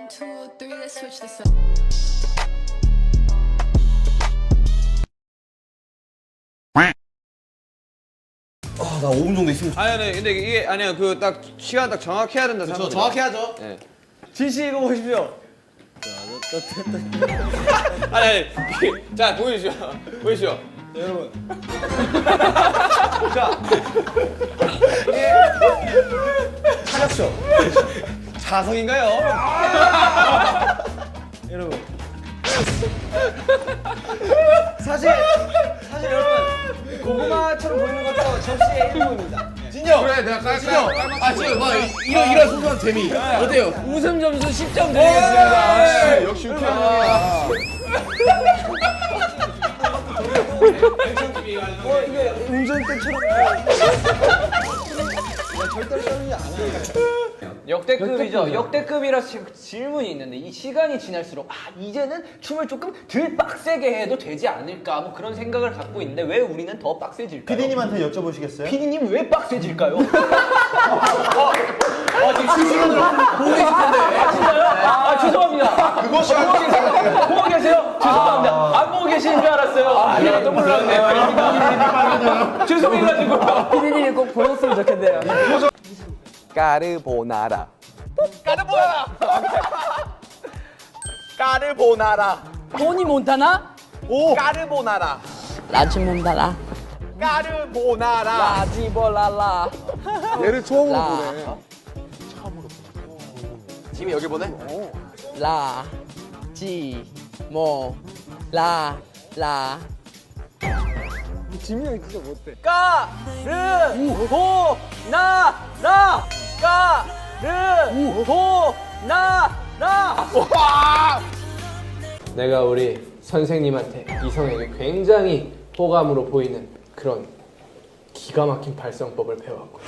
One, two, three, let's switch this up. 나 5분 정도 있으면 아니 근데 이게 아니야 그 딱 시간 딱 정확히 해야 된다 생각합니다. 정확히 하죠. 네. 진씨 이거 보십시오. 아니 자 보여주시오. 보여주시오. 여러분. 차렸죠. 자성인가요? 여러분. 사실 여러분 고구마처럼 보이는 것도 접시의 일부입니다. 진영. 그래 내가 깔 진영. 진영 뭐 이런 소소한 재미 어때요? 웃음 점수 10점 드리겠습니다. 역시 유쾌하다. 이게 운전대처럼. 절대 떨리지 않아요. 역대급이죠. 역대급이라서 지금 질문이 있는데 이 시간이 지날수록 이제는 춤을 조금 덜 빡세게 해도 되지 않을까 뭐 그런 생각을 갖고 있는데 왜 우리는 더 빡세질까요? PD님한테 여쭤보시겠어요? PD님 왜 빡세질까요? 지금 실시간으로 보고 계실 텐데. 진짜요? 죄송합니다. 그거 시간 보고 계세요? 죄송합니다. 안 보고 계시는 줄 알았어요. 내가 또 몰랐네요. 죄송해가지고. 피디님이 꼭 보셨으면 좋겠네요. 까르보나라. 까르보나라. 토니 몬타나? 까르보나라. 라지 몬타나? 까르보나라. 라지볼라라. 얘를 처음으로 라. 보네. 지금 여기 보내? 라. 지. 모. 라. 라. 내가 우리 선생님한테 이성에게 굉장히 호감으로 보이는 그런 기가 막힌 발성법을 배워왔고.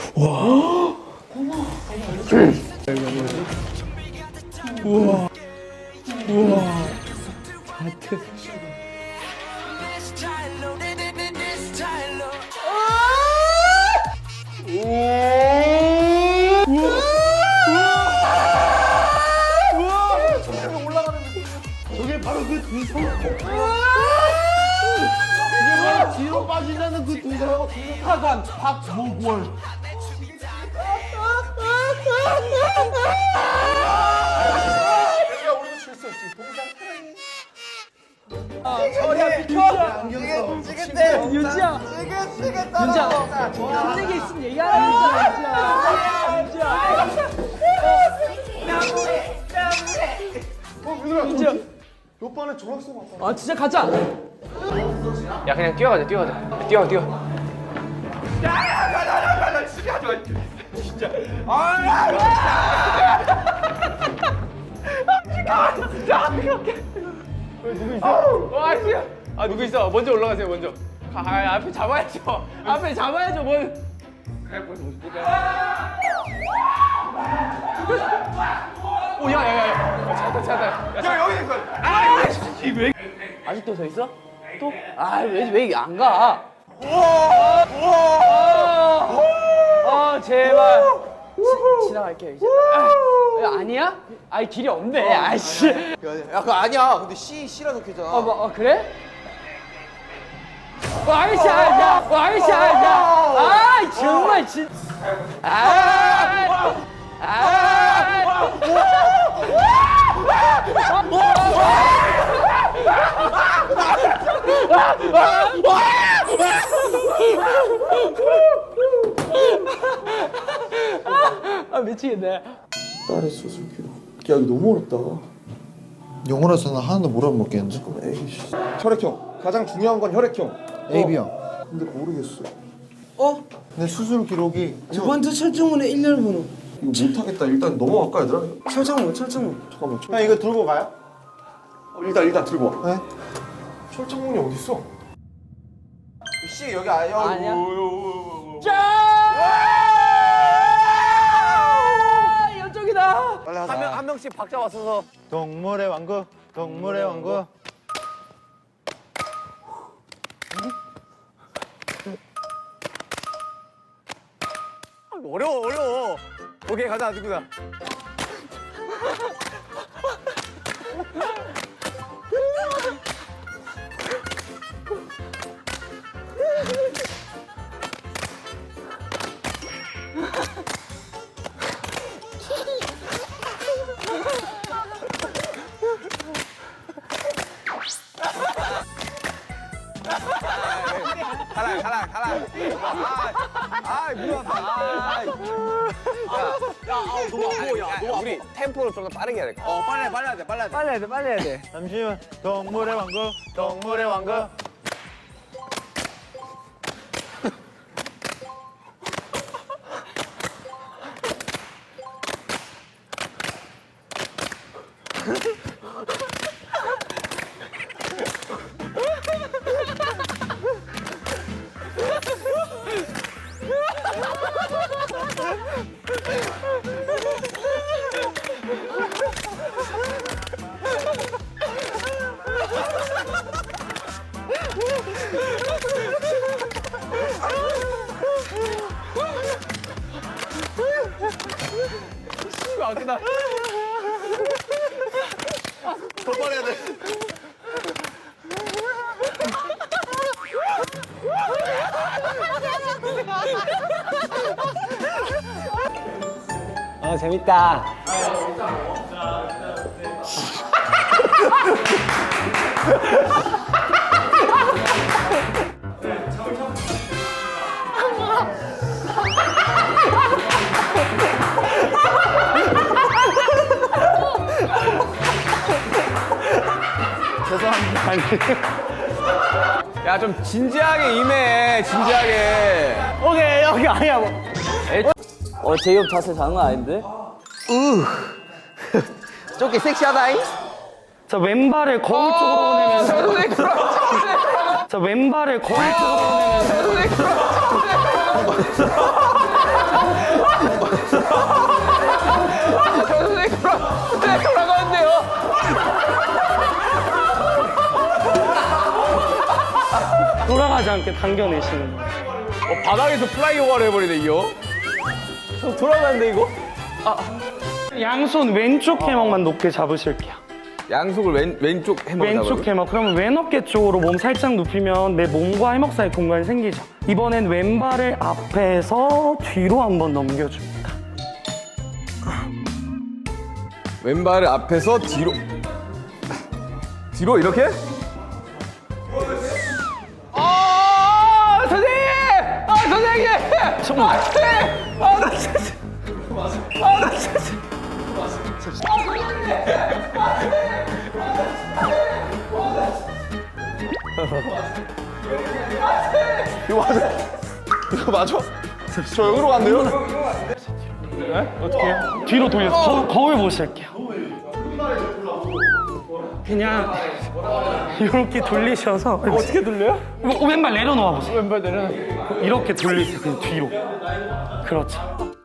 저게 바로 그 두 손. 뒤로 빠지자는 그 두 손. 하관 박목월. 윤지야. 윤지야. 힘들게 있으면 얘기하라. 윤지야. 오빠는 전학생 왔다. 아 진짜 가자. 야 그냥 뛰어가자. 뛰어. 누구 있어? 먼저 올라가세요. 먼저. 앞에 잡아야죠. 앞에 잡아야죠. 뭘? 오, 야. 찾았다. 야, 여기 있어. 아직도 서 있어? 또? 왜 안 가? 제발. 지나갈게요 이제. 아니야? 길이 없네. 아이씨. 야 그거 아니야. 근데 C라 적혀있잖아. 그래? 아이씨, 정말 진. 미치겠네. 딸의 수술기로. 야 이거 너무 어렵다. 영어라서 나 하나도 못 알아먹겠는데. 에이씨. 혈액형. 가장 중요한 건 혈액형. AB형. 근데 모르겠어. 내 수술 기록이 두 번째 철저문의 1년 번호. 이거 못하겠다. 일단 넘어갈까 얘들아? 철저문. 잠깐만. 형 이거 들고 가요? 일단 들고 와. 네? 철창문이 어디 있어? C 여기 아니야. 아니야. 이쪽이다. 한 명씩 박자 맞춰서. 동물의 왕국. 동물의 왕국. 어려워. 오케이 가자 누구다. 가라. 아, 무서웠다. 우리 템포를 좀 더 빠르게 해야 돼. 빨라야 돼. 잠시만. 동물의 왕국. 더 빨라야 돼. 재밌다. 야, 좀 진지하게 임해. 진지하게. 오케이 여기 아니야 뭐. 제이홉 자세 장난 아닌데? 저기 섹시하다잉. 자 왼발을 거울 쪽으로 보내면서. 자 왼발을 거울 쪽으로 보내면서. 돌아가는데요. 돌아가지 않게 당겨내시는 거. 바닥에서 플라이오버를 해버리네 이거. 돌아가는데 이거? 양손 왼쪽 해먹만 높게 잡으실게요. 양속을 왼쪽 해먹 왼쪽 해먹. 그러면 왼 어깨 쪽으로 몸 살짝 눕히면 내 몸과 해먹 사이 공간이 생기죠. 이번엔 왼발을 앞에서 뒤로 한번 넘겨줍니다. 왼발을 앞에서 뒤로 이렇게? 선생님! 정말. 이거 맞아? 저 여기로 간대요? 어떻게 해요? 뒤로 돌려서 거울 보실게요. 그냥 이렇게 돌리셔서 어떻게 돌려요? 왼발 내려놓아 보세요. 왼발 내려. 이렇게 돌리세요. 그냥 뒤로. 그렇죠.